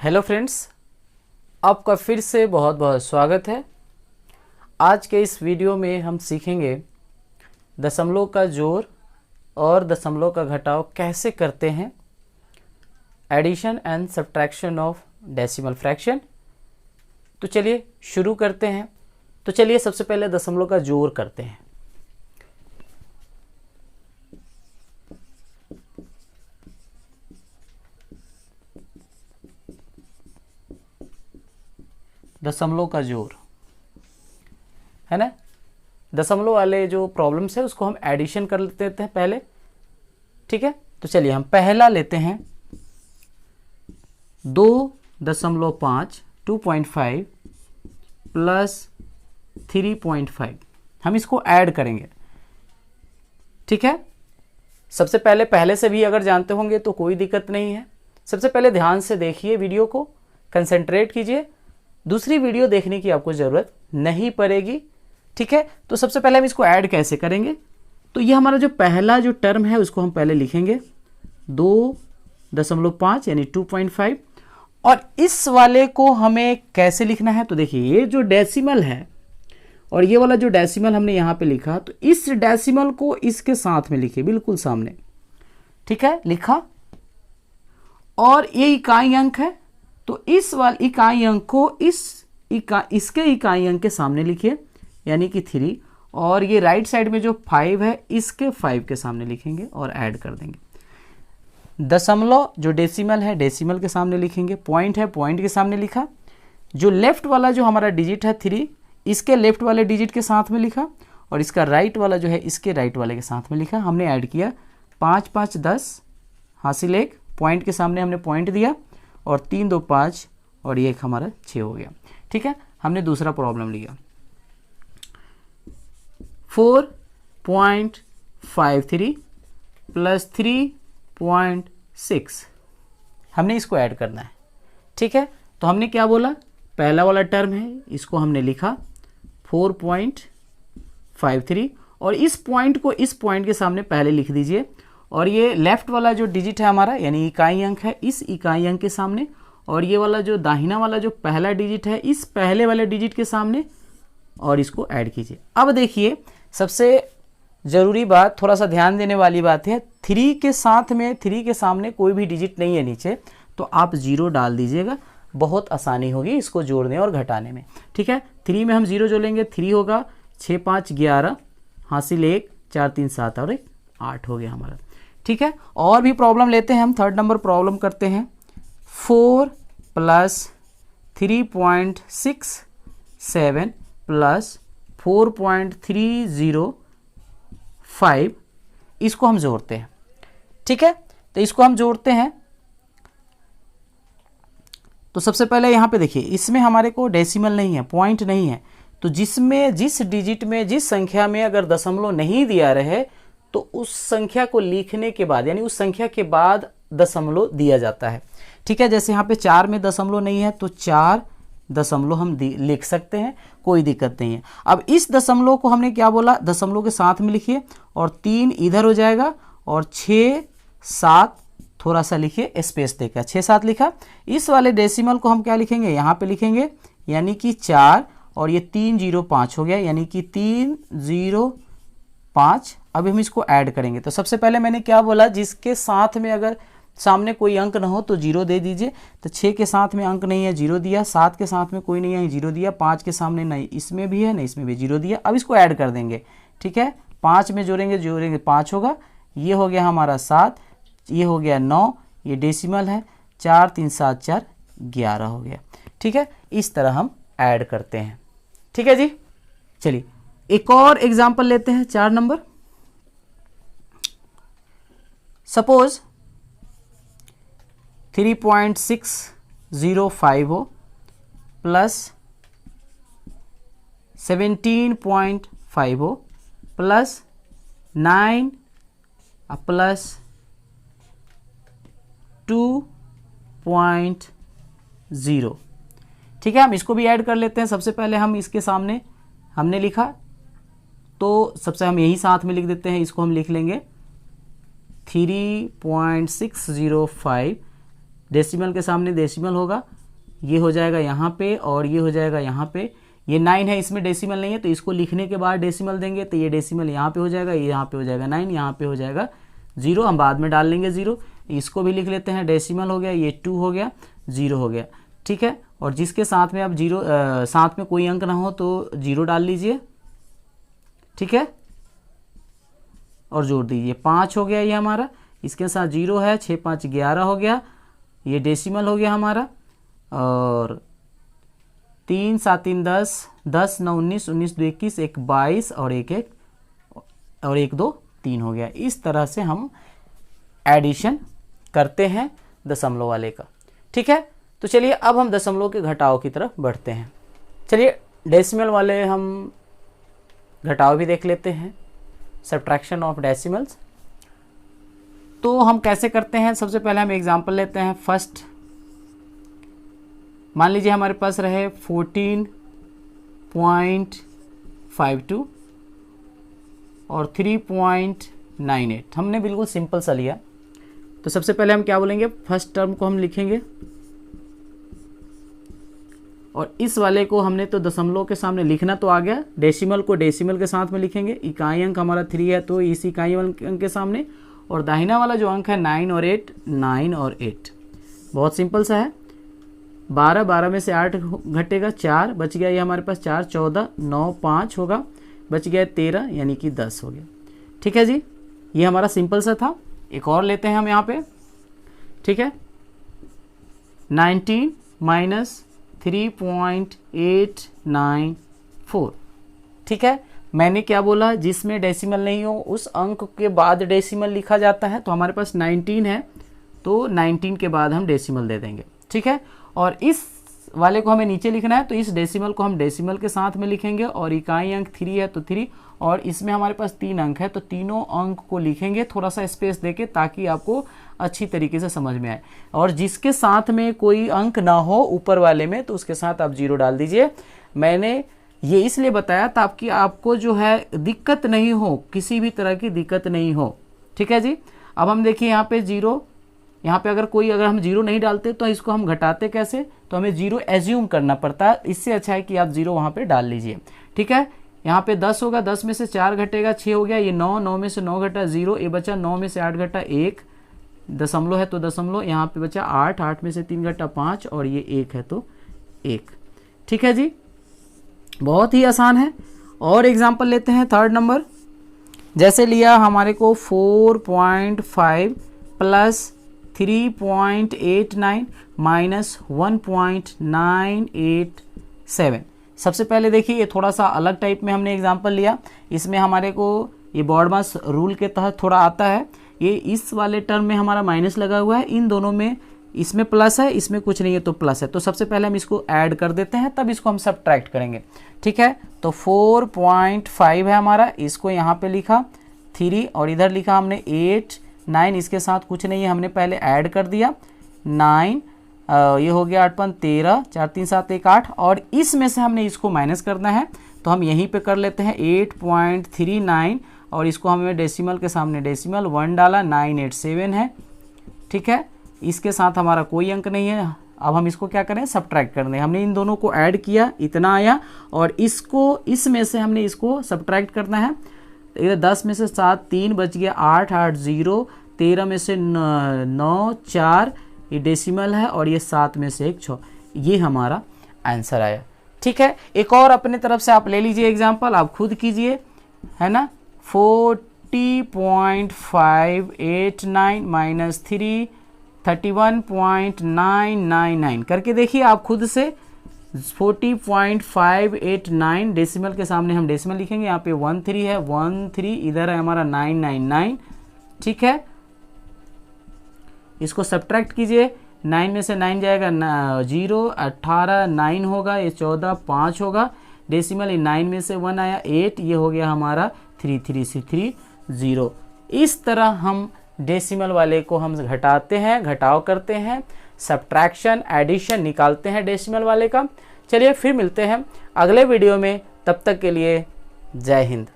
Hello friends, आपका फिर से बहुत बहुत स्वागत है। आज के इस वीडियो में हम सीखेंगे दशमलव का जोड़ और दशमलव का घटाव कैसे करते हैं, addition and subtraction of decimal fraction. तो चलिए शुरू करते हैं। तो चलिए सबसे पहले दशमलव का जोड़ करते हैं। दशमलव का जोड़ है ना, दशमलव वाले जो प्रॉब्लम्स है उसको हम एडिशन कर लेते हैं पहले। ठीक है, तो चलिए हम पहला लेते हैं 2.5 2.5 प्लस 3.5। हम इसको ऐड करेंगे। ठीक है, सबसे पहले से भी अगर जानते होंगे तो कोई दिक्कत नहीं है। सबसे पहले ध्यान से देखिए, वीडियो को कंसंट्रेट कीजिए, दूसरी वीडियो देखने की आपको ज़रूरत नहीं पड़ेगी। ठीक है, तो सबसे पहले हम इसको ऐड कैसे करेंगे। तो ये हमारा जो पहला जो टर्म है उसको हम पहले लिखेंगे 2.5 यानी 2.5, और इस वाले को हमें कैसे लिखना है। तो देखिए ये जो डेसिमल है और ये वाला जो डेसिमल हमने यहाँ पे लिखा, तो इस डेसिमल को इसके साथ में लिखे, बिल्कुल सामने। ठीक है, लिखा, और ये इकाई अंक है तो इस वाले इकाई अंक को इसके इकाई अंक के सामने लिखिए, यानी कि 3, और ये राइट साइड में जो 5 है इसके 5 के सामने लिखेंगे और ऐड कर देंगे। दशमलव जो डेसिमल है डेसिमल के सामने लिखेंगे, पॉइंट है पॉइंट के सामने लिखा, जो लेफ्ट वाला जो हमारा डिजिट है 3 इसके लेफ्ट वाले डिजिट के साथ में लिखा, और इसका राइट वाला जो है इसके राइट वाले के साथ में लिखा। हमने ऐड किया 5 5 10 हासिल 1, पॉइंट के सामने हमने पॉइंट दिया, और 3 2 5, और ये एक हमारा 6 हो गया। ठीक है, हमने दूसरा प्रॉब्लम लिया 4.53 प्लस 3.6, हमने इसको ऐड करना है। ठीक है, तो हमने क्या बोला, पहला वाला टर्म है इसको हमने लिखा 4.53, और इस पॉइंट को इस पॉइंट के सामने पहले लिख दीजिए, और ये लेफ्ट वाला जो डिजिट है हमारा यानी इकाई अंक है इस इकाई अंक के सामने, और ये वाला जो दाहिना वाला जो पहला डिजिट है इस पहले वाले डिजिट के सामने, और इसको ऐड कीजिए। अब देखिए सबसे ज़रूरी बात, थोड़ा सा ध्यान देने वाली बात है, 3 के सामने कोई भी डिजिट नहीं है नीचे, तो आप 0 डाल दीजिएगा, बहुत आसानी होगी इसको जोड़ने और घटाने में। ठीक है, 3 में हम 0 जोड़ेंगे, 3 होगा 6 5 11 हासिल 1 4 3 7 और 1 8 हो गया हमारा। ठीक है, और भी प्रॉब्लम लेते हैं हम। थर्ड नंबर प्रॉब्लम करते हैं 4 प्लस 3.67 प्लस 4.305, इसको हम जोड़ते हैं। ठीक है, तो इसको हम जोड़ते हैं। तो सबसे पहले यहाँ पे देखिए, इसमें हमारे को डेसिमल नहीं है, पॉइंट नहीं है, तो जिस डिजिट में जिस संख्या में अगर दशमलव नहीं दिया रहे तो उस संख्या को लिखने के बाद यानी उस संख्या के बाद दशमलव दिया जाता है। ठीक है, जैसे यहाँ पे 4 में दशमलव नहीं है तो 4 दशमलव हम लिख सकते हैं, कोई दिक्कत नहीं है। अब इस दशमलव को हमने क्या बोला, दशमलव के साथ में लिखिए, और 3 इधर हो जाएगा, और 6 7 थोड़ा सा लिखिए स्पेस देकर 6 7 लिखा। इस वाले डेसिमल को हम क्या लिखेंगे, यहाँ पे लिखेंगे, यानी कि 4, और ये 305 हो गया, यानी कि 305। अब हम इसको ऐड करेंगे। तो सबसे पहले मैंने क्या बोला, जिसके साथ में अगर सामने कोई अंक ना हो तो 0 दे दीजिए। तो 6 के साथ में अंक नहीं है, 0 दिया, 7 के साथ में कोई नहीं है, 0 दिया, 5 के सामने नहीं, इसमें भी है नहीं, इसमें भी 0 दिया। अब इसको ऐड कर देंगे। ठीक है, 5 में जोड़ेंगे 5 होगा, ये हो गया हमारा 7, ये हो गया 9, ये डेसिमल है, 4 3 7 4 11 हो गया। ठीक है, इस तरह हम ऐड करते हैं। ठीक है जी, चलिए एक और एग्जाम्पल लेते हैं, 4 नंबर। सपोज 3.605 हो प्लस 17.5 हो प्लस 9 प्लस 2.0। ठीक है, हम इसको भी ऐड कर लेते हैं। सबसे पहले हम इसके सामने हमने लिखा, तो सबसे हम यही साथ में लिख देते हैं, इसको हम लिख लेंगे 3.605 डेसिमल के सामने डेसिमल होगा, ये हो जाएगा यहाँ पे और ये हो जाएगा यहाँ पे। ये 9 है, इसमें डेसिमल नहीं है तो इसको लिखने के बाद डेसिमल देंगे तो ये डेसिमल यहाँ पे हो जाएगा, ये यहाँ पे हो जाएगा 9, यहाँ पे हो जाएगा 0, हम बाद में डाल लेंगे 0। इसको भी लिख लेते हैं, डेसिमल हो गया, ये 2 हो गया, 0 हो गया, ठीक है। और जिसके साथ में अब साथ में कोई अंक ना हो तो 0 डाल लीजिए, ठीक है, और जोड़ दीजिए। 5 हो गया ये हमारा, इसके साथ 0 है, 6 5 11 हो गया, ये डेसिमल हो गया हमारा। और 3 7 3 10, 10 9 19, 19 2 21, 1 22 और 1 1 और 1 2 3 हो गया। इस तरह से हम एडिशन करते हैं दशमलव वाले का, ठीक है। तो चलिए अब हम दशमलव के घटाव की तरफ बढ़ते हैं। चलिए डेसिमल वाले हम घटाव भी देख लेते हैं, सब्ट्रैक्शन ऑफ डेसिमल्स। तो हम कैसे करते हैं, सबसे पहले हम एग्जांपल लेते हैं। फर्स्ट मान लीजिए हमारे पास रहे 14.52 और 3.98, हमने बिल्कुल सिंपल सा लिया। तो सबसे पहले हम क्या बोलेंगे, फर्स्ट टर्म को हम लिखेंगे और इस वाले को हमने तो दशमलव के सामने लिखना तो आ गया, डेसिमल को डेसिमल के साथ में लिखेंगे। इकाई अंक हमारा 3 है तो इस इकाई अंक के सामने, और दाहिना वाला जो अंक है 9 और 8, 9 और 8, बहुत सिंपल सा है। 12, 12 में से 8 घटेगा, 4 बच गया, ये हमारे पास 4 14, 9 5 होगा, बच गया 13 यानी कि 10 हो गया, ठीक है जी। ये हमारा सिंपल सा था। एक और लेते हैं हम यहाँ पे, ठीक है। 19 माइनस 3.894, ठीक है। मैंने क्या बोला, जिसमें डेसिमल नहीं हो उस अंक के बाद डेसिमल लिखा जाता है। तो हमारे पास 19 है तो 19 के बाद हम डेसिमल दे देंगे, ठीक है। और इस वाले को हमें नीचे लिखना है तो इस डेसिमल को हम डेसिमल के साथ में लिखेंगे, और इकाई अंक 3 है तो 3, और इसमें हमारे पास 3 अंक है तो तीनों अंक को लिखेंगे थोड़ा सा स्पेस देके, ताकि आपको अच्छी तरीके से समझ में आए। और जिसके साथ में कोई अंक ना हो ऊपर वाले में तो उसके साथ आप 0 डाल दीजिए। मैंने ये इसलिए बताया ताकि आपको जो है दिक्कत नहीं हो, किसी भी तरह की दिक्कत नहीं हो, ठीक है जी। अब हम देखिए यहाँ पे 0, यहाँ पे अगर हम 0 नहीं डालते तो इसको हम घटाते कैसे, तो हमें 0 एज्यूम करना पड़ता है। इससे अच्छा है कि आप 0 वहाँ पे डाल लीजिए, ठीक है। यहाँ पे 10 होगा, 10 में से 4 घटेगा, 6 हो गया, ये 9, 9 में से 9 घटा 0, ये बचा 9 में से 8 घटा 1, दशमलव है तो दशमलव, यहाँ पे बचा 8, 8 में से 3 घटा 5 और ये 1 है तो 1, ठीक है जी। बहुत ही आसान है। और एग्जाम्पल लेते हैं थर्ड नंबर। जैसे लिया हमारे को 4.5 प्लस 3.89 माइनस 1.987। सबसे पहले देखिए ये थोड़ा सा अलग टाइप में हमने एग्जांपल लिया। इसमें हमारे को ये बॉडमास रूल के तहत थोड़ा आता है। ये इस वाले टर्म में हमारा माइनस लगा हुआ है, इन दोनों में इसमें प्लस है, इसमें कुछ नहीं है तो प्लस है। तो सबसे पहले हम इसको ऐड कर देते हैं, तब इसको हम सब्ट्रैक्ट करेंगे, ठीक है। तो 4.5 है हमारा, इसको यहाँ पे लिखा 3 और इधर लिखा हमने 8, 9, इसके साथ कुछ नहीं है, हमने पहले ऐड कर दिया 9, ये हो गया 8 5 13, 4 3 7 1 8, और इसमें से हमने इसको माइनस करना है तो हम यहीं पे कर लेते हैं 8.39, और इसको हमें डेसिमल के सामने डेसिमल 1 डाला, 987 है, ठीक है। इसके साथ हमारा कोई अंक नहीं है। अब हम इसको क्या करें, सब्ट्रैक्ट कर दें। हमने इन दोनों को ऐड किया, इतना आया, और इसको इसमें से हमने इसको सब्ट्रैक्ट करना है। इधर 10 में से 7, 3 बच गया, 8 8 0, 13 में से 9 4, ये डेसिमल है, और ये 7 में से 1 6, ये हमारा आंसर आया, ठीक है। एक और अपने तरफ से आप ले लीजिए एग्जाम्पल, आप खुद कीजिए, है ना। 40.589 माइनस 3, 31.999 करके देखिए आप खुद से। 40.589 डेसिमल के सामने हम डेसिमल लिखेंगे, यहाँ पे 13 है, 13, इधर है हमारा 999, ठीक है। इसको सब्ट्रैक्ट कीजिए, 9 में से 9 जाएगा 0, 18 9 होगा, ये 14 5 होगा, डेसिमल ये 9 में से 1 आया 8, ये हो गया हमारा 330। इस तरह हम डेसिमल वाले को हम घटाते हैं, घटाव करते हैं, सब्ट्रैक्शन एडिशन निकालते हैं डेसिमल वाले का। चलिए फिर मिलते हैं अगले वीडियो में, तब तक के लिए जय हिंद।